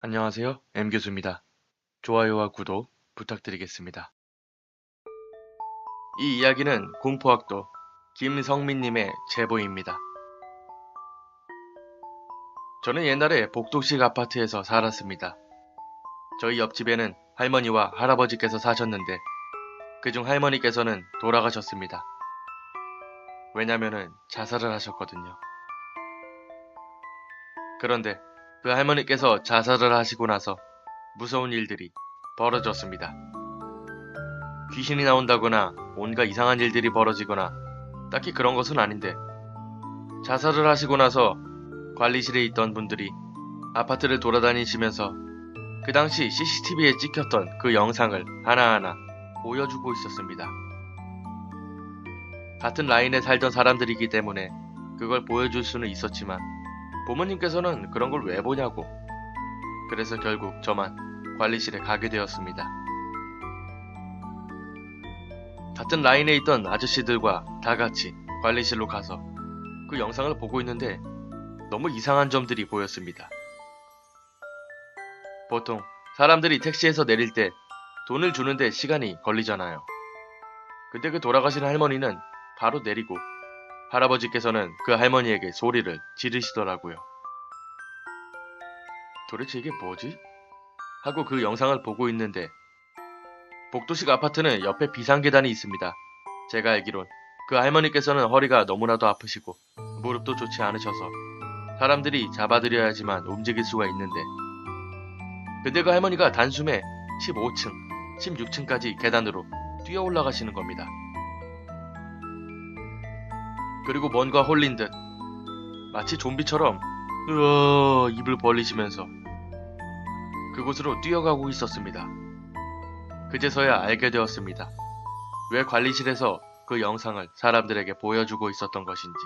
안녕하세요. M교수입니다. 좋아요와 구독 부탁드리겠습니다. 이 이야기는 공포학도 김성민님의 제보입니다. 저는 옛날에 복도식 아파트에서 살았습니다. 저희 옆집에는 할머니와 할아버지께서 사셨는데 그중 할머니께서는 돌아가셨습니다. 왜냐면은 자살을 하셨거든요. 그런데 그 할머니께서 자살을 하시고 나서 무서운 일들이 벌어졌습니다. 귀신이 나온다거나 온갖 이상한 일들이 벌어지거나 딱히 그런 것은 아닌데 자살을 하시고 나서 관리실에 있던 분들이 아파트를 돌아다니시면서 그 당시 CCTV에 찍혔던 그 영상을 하나하나 보여주고 있었습니다. 같은 라인에 살던 사람들이기 때문에 그걸 보여줄 수는 있었지만 부모님께서는 그런 걸 왜 보냐고. 그래서 결국 저만 관리실에 가게 되었습니다. 같은 라인에 있던 아저씨들과 다 같이 관리실로 가서 그 영상을 보고 있는데 너무 이상한 점들이 보였습니다. 보통 사람들이 택시에서 내릴 때 돈을 주는데 시간이 걸리잖아요. 근데 그 돌아가신 할머니는 바로 내리고 할아버지께서는 그 할머니에게 소리를 지르시더라고요. 도대체 이게 뭐지? 하고 그 영상을 보고 있는데 복도식 아파트는 옆에 비상계단이 있습니다. 제가 알기론 그 할머니께서는 허리가 너무나도 아프시고 무릎도 좋지 않으셔서 사람들이 잡아드려야지만 움직일 수가 있는데 근데 그 할머니가 단숨에 15층, 16층까지 계단으로 뛰어 올라가시는 겁니다. 그리고 뭔가 홀린 듯 마치 좀비처럼 으어 입을 벌리시면서 그곳으로 뛰어가고 있었습니다. 그제서야 알게 되었습니다. 왜 관리실에서 그 영상을 사람들에게 보여주고 있었던 것인지.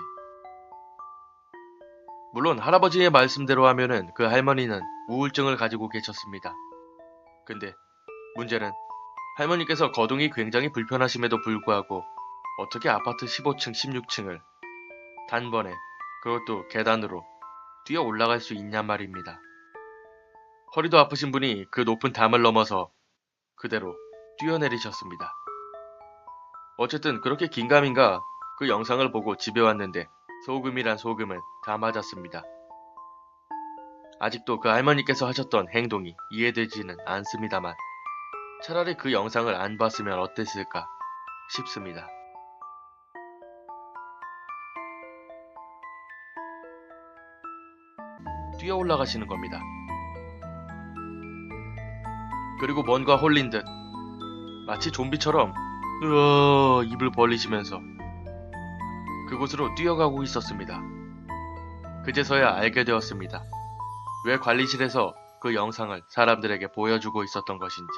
물론 할아버지의 말씀대로 하면은 그 할머니는 우울증을 가지고 계셨습니다. 근데 문제는 할머니께서 거동이 굉장히 불편하심에도 불구하고 어떻게 아파트 15층, 16층을 단번에 그것도 계단으로 뛰어 올라갈 수 있냔 말입니다. 허리도 아프신 분이 그 높은 담을 넘어서 그대로 뛰어내리셨습니다. 어쨌든 그렇게 긴가민가 그 영상을 보고 집에 왔는데 소금이란 소금은 다 맞았습니다. 아직도 그 할머니께서 하셨던 행동이 이해되지는 않습니다만 차라리 그 영상을 안 봤으면 어땠을까 싶습니다. 뛰어 올라가시는 겁니다. 그리고 뭔가 홀린 듯 마치 좀비처럼 으어 입을 벌리시면서 그곳으로 뛰어가고 있었습니다. 그제서야 알게 되었습니다. 왜 관리실에서 그 영상을 사람들에게 보여주고 있었던 것인지.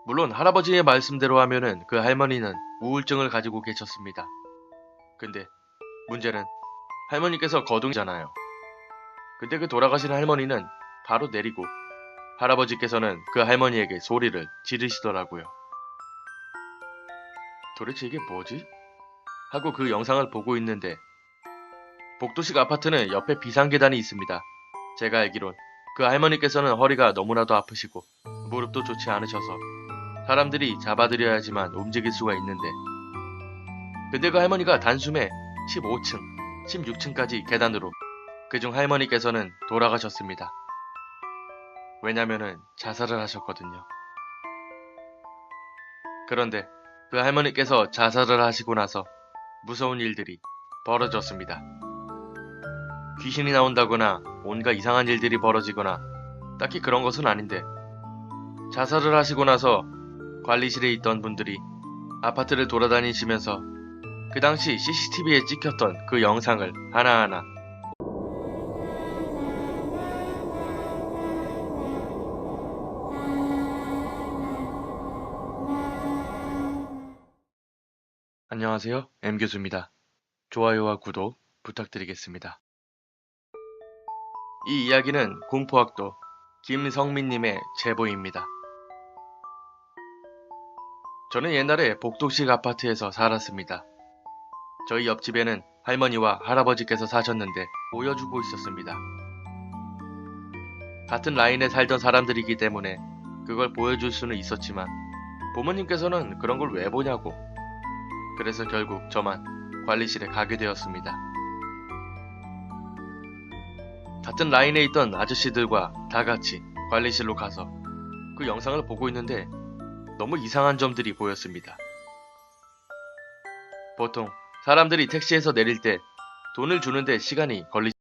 물론 할아버지의 말씀대로 하면은 그 할머니는 우울증을 가지고 계셨습니다. 근데 문제는 할머니께서 거동이잖아요. 근데 그 돌아가신 할머니는 바로 내리고 할아버지께서는 그 할머니에게 소리를 지르시더라고요. 도대체 이게 뭐지? 하고 그 영상을 보고 있는데 복도식 아파트는 옆에 비상계단이 있습니다. 제가 알기론 그 할머니께서는 허리가 너무나도 아프시고 무릎도 좋지 않으셔서 사람들이 잡아드려야지만 움직일 수가 있는데 근데 그 할머니가 단숨에 15층, 16층까지 계단으로 그중 할머니께서는 돌아가셨습니다. 왜냐면은 자살을 하셨거든요. 그런데 그 할머니께서 자살을 하시고 나서 무서운 일들이 벌어졌습니다. 귀신이 나온다거나 온갖 이상한 일들이 벌어지거나 딱히 그런 것은 아닌데 자살을 하시고 나서 관리실에 있던 분들이 아파트를 돌아다니시면서 그 당시 CCTV에 찍혔던 그 영상을 하나하나 안녕하세요. M교수입니다. 좋아요와 구독 부탁드리겠습니다. 이 이야기는 공포학도 김성민님의 제보입니다. 저는 옛날에 복도식 아파트에서 살았습니다. 저희 옆집에는 할머니와 할아버지께서 사셨는데 보여주고 있었습니다. 같은 라인에 살던 사람들이기 때문에 그걸 보여줄 수는 있었지만 부모님께서는 그런 걸 왜 보냐고. 그래서 결국 저만 관리실에 가게 되었습니다. 같은 라인에 있던 아저씨들과 다 같이 관리실로 가서 그 영상을 보고 있는데 너무 이상한 점들이 보였습니다. 보통 사람들이 택시에서 내릴 때 돈을 주는데 시간이 걸리